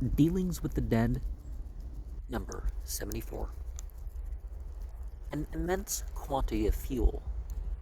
Dealings with the Dead, number 74. An immense quantity of fuel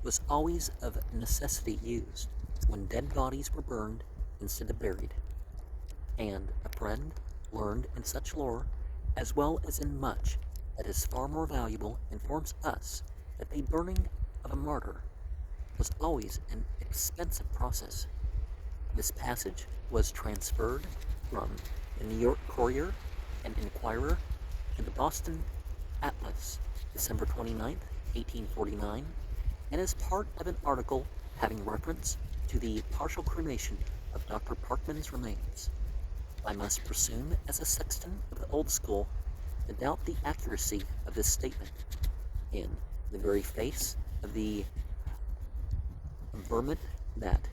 was always of necessity used when dead bodies were burned instead of buried, and a friend learned in such lore, as well as in much that is far more valuable, informs us that the burning of a martyr was always an expensive process. This passage was transferred from the New York Courier and Inquirer to the Boston Atlas, December 29th, 1849, and is part of an article having reference to the partial cremation of Dr. Parkman's remains. I must presume, as a sexton of the old school, to doubt the accuracy of this statement, in the very face of the averment that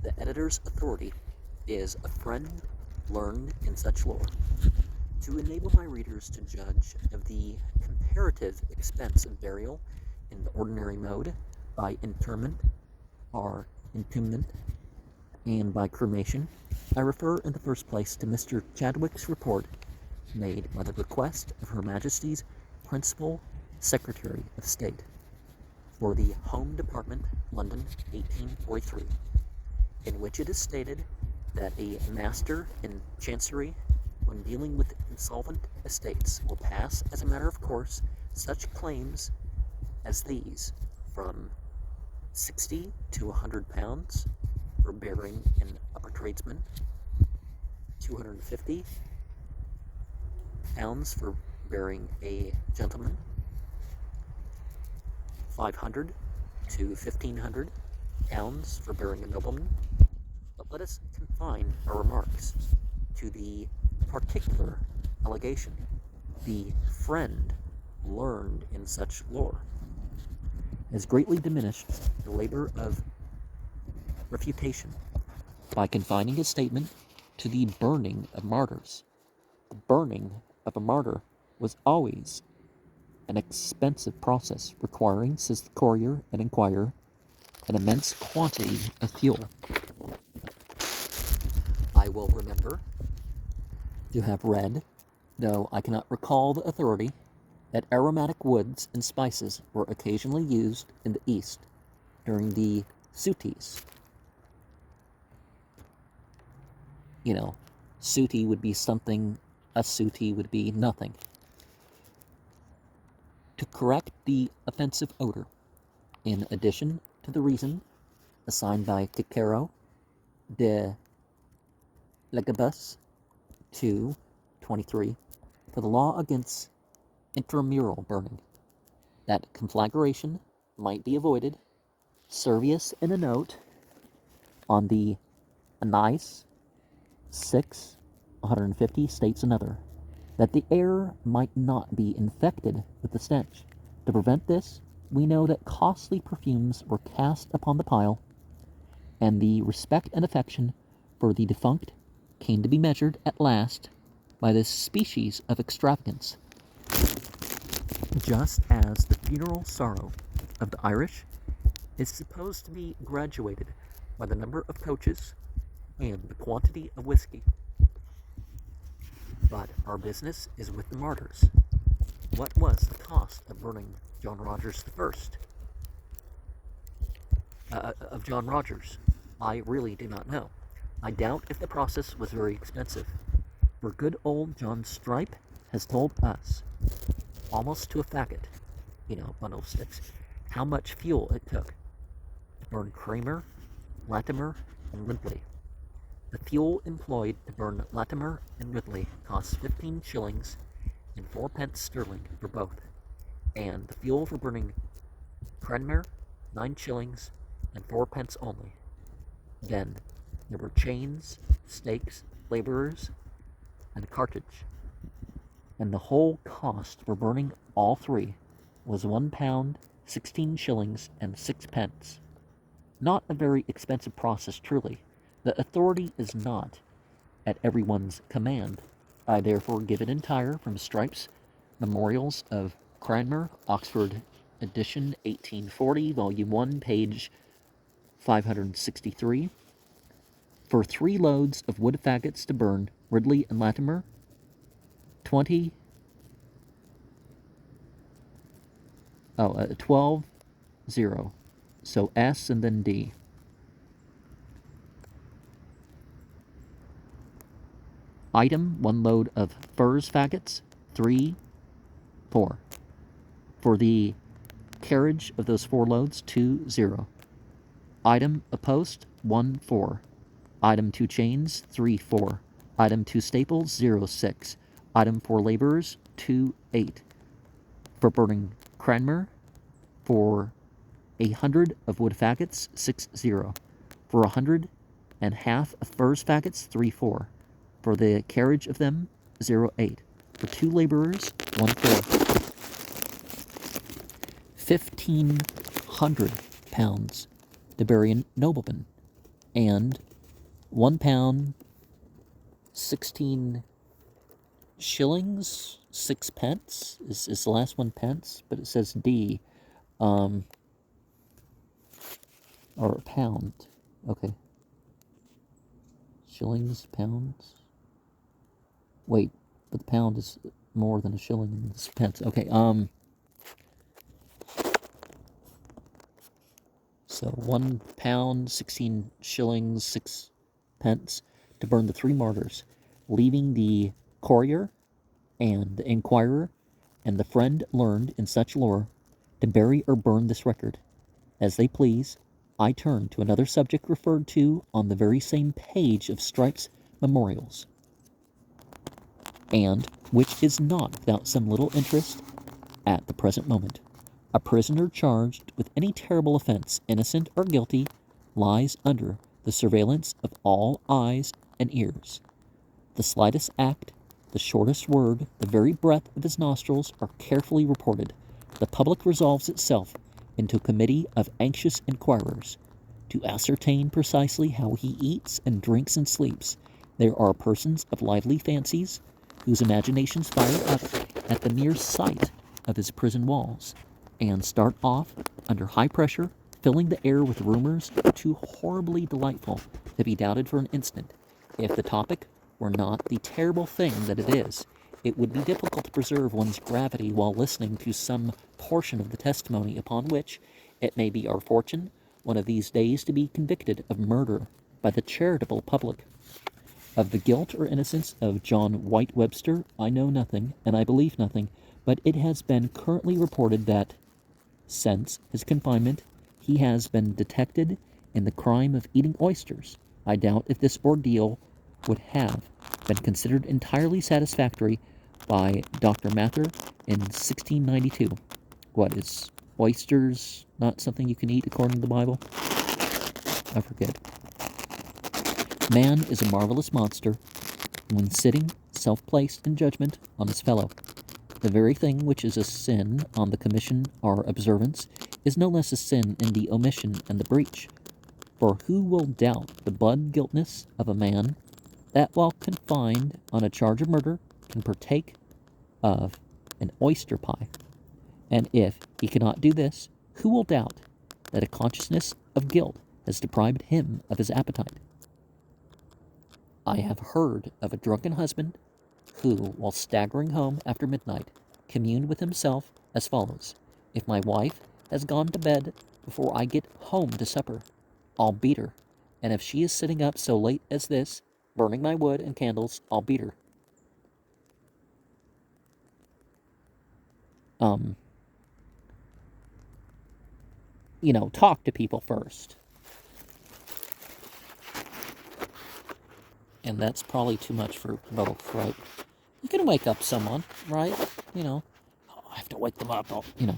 the editor's authority is a friend learned in such lore. To enable my readers to judge of the comparative expense of burial in the ordinary mode by interment or entombment and by cremation, I refer in the first place to Mr. Chadwick's report made by the request of Her Majesty's Principal Secretary of State for the Home Department, London, 1843, in which it is stated that a master in chancery, when dealing with insolvent estates, will pass as a matter of course such claims as these, from 60 to £100 for burying an upper tradesman, £250 for burying a gentleman, 500 to 1500 pounds for burying a nobleman. But let us confine our remarks to the particular allegation, the friend learned in such lore, has greatly diminished the labor of refutation by confining his statement to the burning of martyrs. The burning of a martyr was always an expensive process, requiring, says the Courier and Inquirer, an immense quantity of fuel. I will remember to have read, though I cannot recall the authority, that aromatic woods and spices were occasionally used in the East during the sutis. Suti would be something, a suti would be nothing. To correct the offensive odor, in addition to the reason assigned by Cicero de Legibus 2:23 for the law against intramural burning, that conflagration might be avoided, Servius in a note on the Anais 6:150 states another, that the air might not be infected with the stench. To prevent this, we know that costly perfumes were cast upon the pile, and the respect and affection for the defunct came to be measured at last by this species of extravagance. Just as the funeral sorrow of the Irish is supposed to be graduated by the number of coaches and the quantity of whiskey. But our business is with the martyrs. What was the cost of burning John Rogers the First? Of John Rogers? I really do not know. I doubt if the process was very expensive, for good old John Stripe has told us, almost to a faggot, bundle of sticks, how much fuel it took to burn Kramer, Latimer, and Ridley. The fuel employed to burn Latimer and Ridley cost 15 shillings and 4 pence sterling for both, and the fuel for burning Cranmer, 9 shillings and 4 pence only. Then there were chains, stakes, laborers, and cartage, and the whole cost for burning all three was £1, 16 shillings and 6 pence. Not a very expensive process, truly. The authority is not at everyone's command. I therefore give it entire from Stripe's Memorials of Cranmer, Oxford edition, 1840, volume 1, page 563, For 3 loads of wood faggots to burn, Ridley and Latimer, 12, 0. So S and then D. Item, 1 load of furze faggots, 3, 4. For the carriage of those 4 loads, 2, 0. Item, a post, 1, 4. Item, 2 chains, 3, 4. Item, 2 staples, 0, 6. Item, 4 laborers, 2, 8. For burning Cranmer, for 100 of wood faggots, 6, 0. For 100 and half of furze faggots, 3, 4. For the carriage of them, 0, 8. For 2 laborers, 1, 4. 1,500 pounds to bury a nobleman, and 1 pound, 16 shillings, 6 pence. Is the last one pence? But it says D. Or a pound. Okay. Shillings, pounds. Wait, but the pound is more than a shilling and it's pence. Okay, so 1 pound, 16 shillings, 6 pence to burn the 3 martyrs, leaving the courier and the inquirer and the friend learned in such lore to bury or burn this record as they please. I turn to another subject referred to on the very same page of Stripe's memorials, and which is not without some little interest at the present moment. A prisoner charged with any terrible offense, innocent or guilty, lies under the surveillance of all eyes and ears. The slightest act, the shortest word, the very breath of his nostrils are carefully reported. The public resolves itself into a committee of anxious inquirers to ascertain precisely how he eats and drinks and sleeps. There are persons of lively fancies whose imaginations fire up at the mere sight of his prison walls, and start off under high pressure, filling the air with rumors too horribly delightful to be doubted for an instant. If the topic were not the terrible thing that it is, it would be difficult to preserve one's gravity while listening to some portion of the testimony upon which it may be our fortune one of these days to be convicted of murder by the charitable public. Of the guilt or innocence of John White Webster I know nothing, and I believe nothing, but it has been currently reported that, since his confinement, he has been detected in the crime of eating oysters. I doubt if this ordeal would have been considered entirely satisfactory by Dr. Mather in 1692. What, is oysters not something you can eat according to the Bible? I forget. Man is a marvelous monster when sitting self-placed in judgment on his fellow. The very thing which is a sin on the commission or observance is no less a sin in the omission and the breach. For who will doubt the blood guiltness of a man that, while confined on a charge of murder, can partake of an oyster pie? And if he cannot do this, who will doubt that a consciousness of guilt has deprived him of his appetite? I have heard of a drunken husband who, while staggering home after midnight, communed with himself as follows: if my wife has gone to bed before I get home to supper, I'll beat her, and if she is sitting up so late as this, burning my wood and candles, I'll beat her. Talk to people first. And that's probably too much for both, right? You can wake up someone, right? I have to wake them up. No,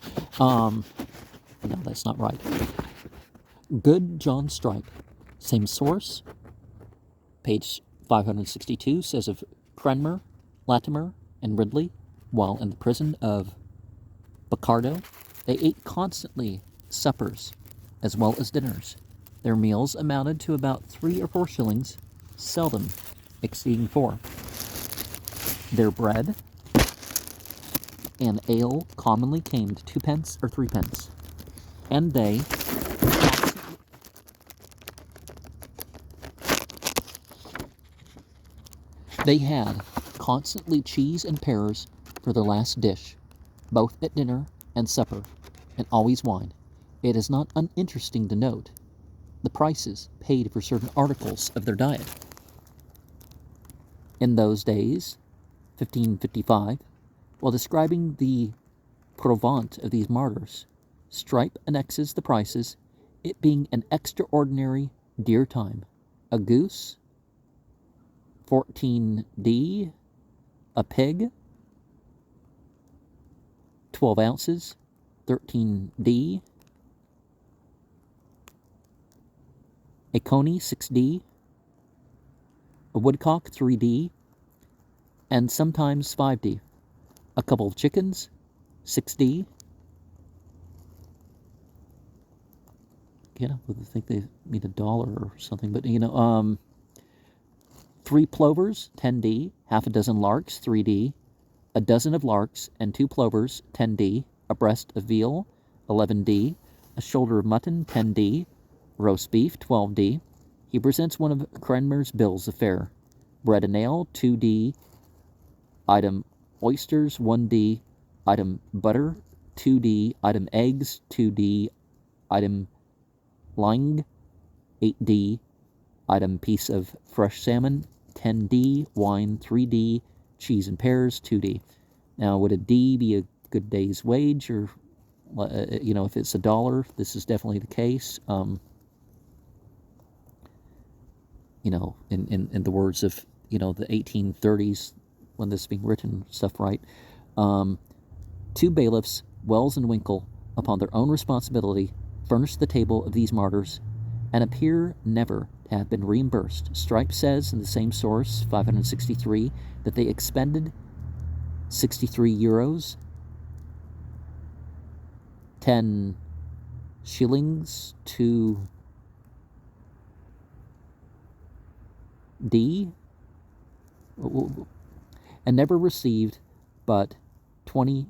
that's not right. Good John Stripe, same source, page 562, says of Cranmer, Latimer, and Ridley, while in the prison of Bocardo, they ate constantly suppers as well as dinners. Their meals amounted to about 3 or 4 shillings, seldom exceeding 4. Their bread and ale commonly came to 2 pence or 3 pence, and they They had constantly cheese and pears for their last dish, both at dinner and supper, and always wine. It is not uninteresting to note the prices paid for certain articles of their diet. In those days, 1555, while describing the provant of these martyrs, Strype annexes the prices, it being an extraordinary dear time. A goose, 14d, a pig, 12 ounces, 13d, a coney, 6d, a woodcock, 3d, and sometimes 5d. A couple of chickens, 6d. I would think they need $1 or something, but 3 plovers, 10d, half a dozen larks, 3d, a dozen of larks and 2 plovers, 10d, a breast of veal, 11d, a shoulder of mutton, 10d, roast beef, 12d. He presents one of Cranmer's bills of fare. Bread and ale, 2d, item oysters, 1d, item butter, 2d, item eggs, 2d, item ling, 8d, item piece of fresh salmon, 10d, wine, 3d, cheese and pears, 2d. Now, would a D be a good day's wage, or, if it's $1, this is definitely the case. In the words of, the 1830s, when this is being written, stuff, right? 2 bailiffs, Wells and Winkle, upon their own responsibility, furnished the table of these martyrs, and appear never to have been reimbursed. Strype says in the same source, 563, that they expended 63 euros, 10 shillings to D, and never received but 20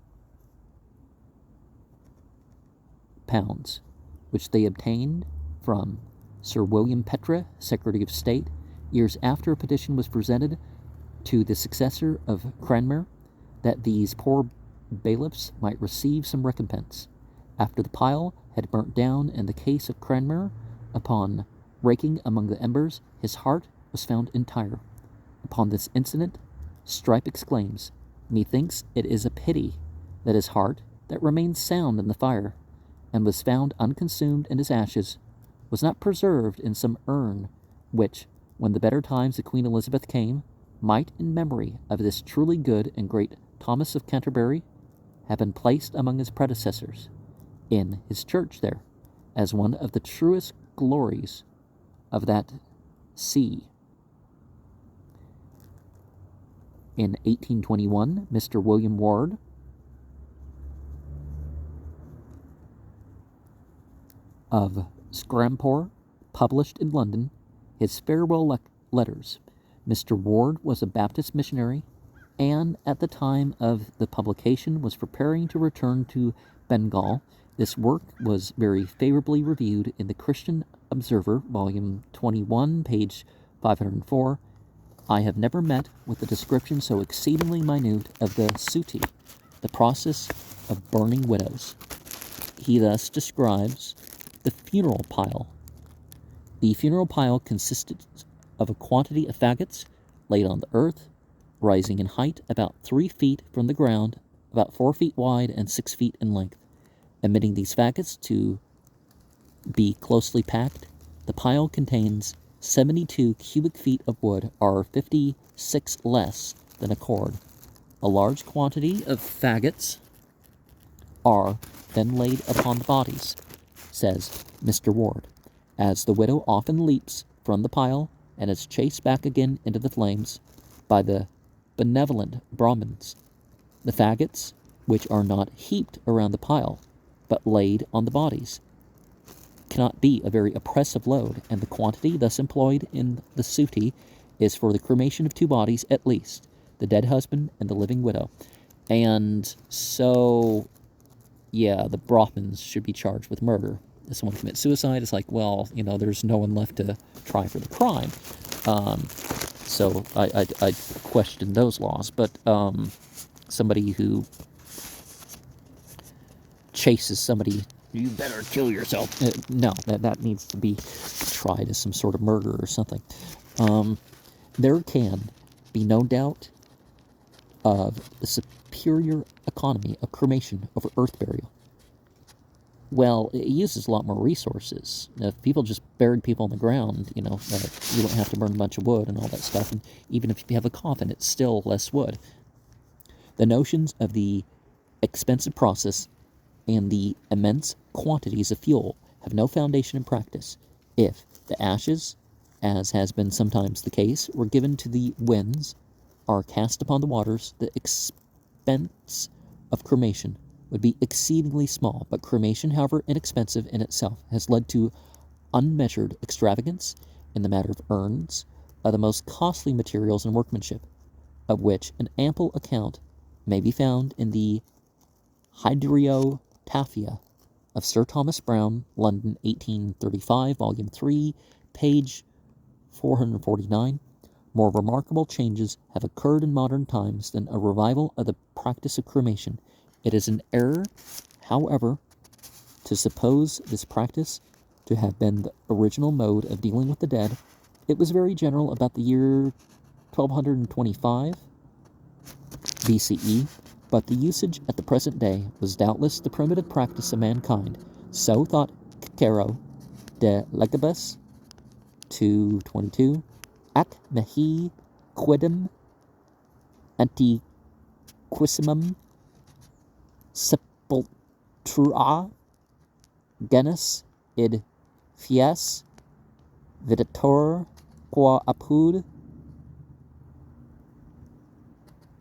pounds, which they obtained from Sir William Petre, Secretary of State, years after a petition was presented to the successor of Cranmer that these poor bailiffs might receive some recompense. After the pile had burnt down in the case of Cranmer, upon raking among the embers, his heart was found entire. Upon this incident, Strype exclaims, "Methinks it is a pity that his heart, that remained sound in the fire, and was found unconsumed in his ashes, was not preserved in some urn, which, when the better times of Queen Elizabeth came, might, in memory of this truly good and great Thomas of Canterbury, have been placed among his predecessors, in his church there, as one of the truest glories of that see." In 1821, Mr. William Ward, of Scrampore, published in London his farewell letters. Mr. Ward was a Baptist missionary, and at the time of the publication was preparing to return to Bengal. This work was very favorably reviewed in the Christian Observer, volume 21, page 504. I have never met with a description so exceedingly minute of the suttee, the process of burning widows. He thus describes the funeral pile. The funeral pile consisted of a quantity of faggots laid on the earth, rising in height about 3 feet from the ground, about 4 feet wide and 6 feet in length. Admitting these faggots to be closely packed, the pile contains 72 cubic feet of wood, or 56 less than a cord. A large quantity of faggots are then laid upon the bodies, says Mr. Ward, as the widow often leaps from the pile and is chased back again into the flames by the benevolent Brahmins. The faggots, which are not heaped around the pile, but laid on the bodies, cannot be a very oppressive load, and the quantity thus employed in the suttee is for the cremation of 2 bodies at least, the dead husband and the living widow. And so, yeah, the Brahmins should be charged with murder. If someone commits suicide, it's like, well, there's no one left to try for the crime. So I question those laws. But somebody who chases somebody, you better kill yourself. No, that needs to be tried as some sort of murder or something. There can be no doubt of the superior economy of cremation over earth burial. Well, it uses a lot more resources. If people just buried people in the ground, you don't have to burn a bunch of wood and all that stuff. And even if you have a coffin, it's still less wood. The notions of the expensive process and the immense quantities of fuel have no foundation in practice. If the ashes, as has been sometimes the case, were given to the winds, or cast upon the waters, the expense of cremation would be exceedingly small. But cremation, however inexpensive in itself, has led to unmeasured extravagance in the matter of urns, of the most costly materials and workmanship, of which an ample account may be found in the Hydriotaphia of Sir Thomas Browne, London, 1835, Volume 3, page 449. More remarkable changes have occurred in modern times than a revival of the practice of cremation. It is an error, however, to suppose this practice to have been the original mode of dealing with the dead. It was very general about the year 1225 BCE, but the usage at the present day was doubtless the primitive practice of mankind. So thought Cicero de Legibus 222, ac mihi quidem antiquissimum sepultura genus id fies videtur qua apud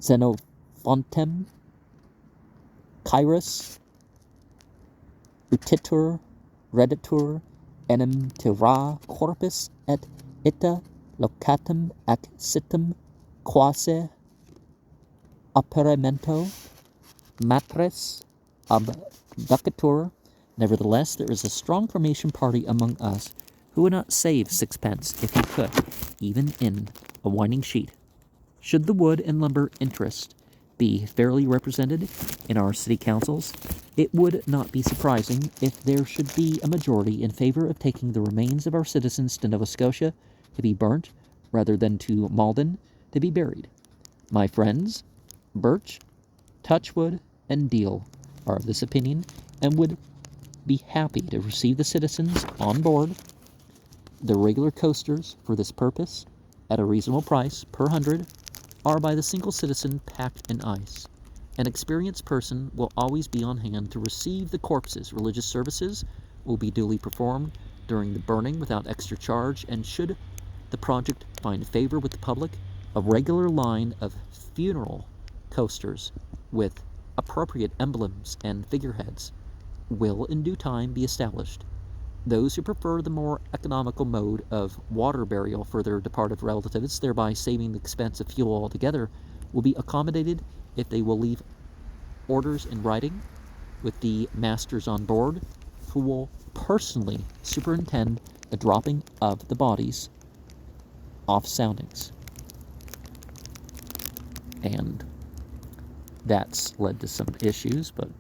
Xenophontem Kairos utitur reditur enim terra corpus et ita locatum ac situm quasi operamento matres abducatur. Nevertheless, there is a strong cremation party among us who would not save sixpence if he could, even in a winding sheet. Should the wood and lumber interest be fairly represented in our city councils, it would not be surprising if there should be a majority in favor of taking the remains of our citizens to Nova Scotia to be burnt rather than to Malden to be buried. My friends, Birch, Touchwood, and Deal are of this opinion and would be happy to receive the citizens on board the regular coasters for this purpose at a reasonable price per 100, are by the single citizen packed in ice. An experienced person will always be on hand to receive the corpses. Religious services will be duly performed during the burning without extra charge, and should the project find favor with the public, a regular line of funeral coasters with appropriate emblems and figureheads will in due time be established. Those who prefer the more economical mode of water burial for their departed relatives, thereby saving the expense of fuel altogether, will be accommodated if they will leave orders in writing with the masters on board, who will personally superintend the dropping of the bodies off soundings. And that's led to some issues, but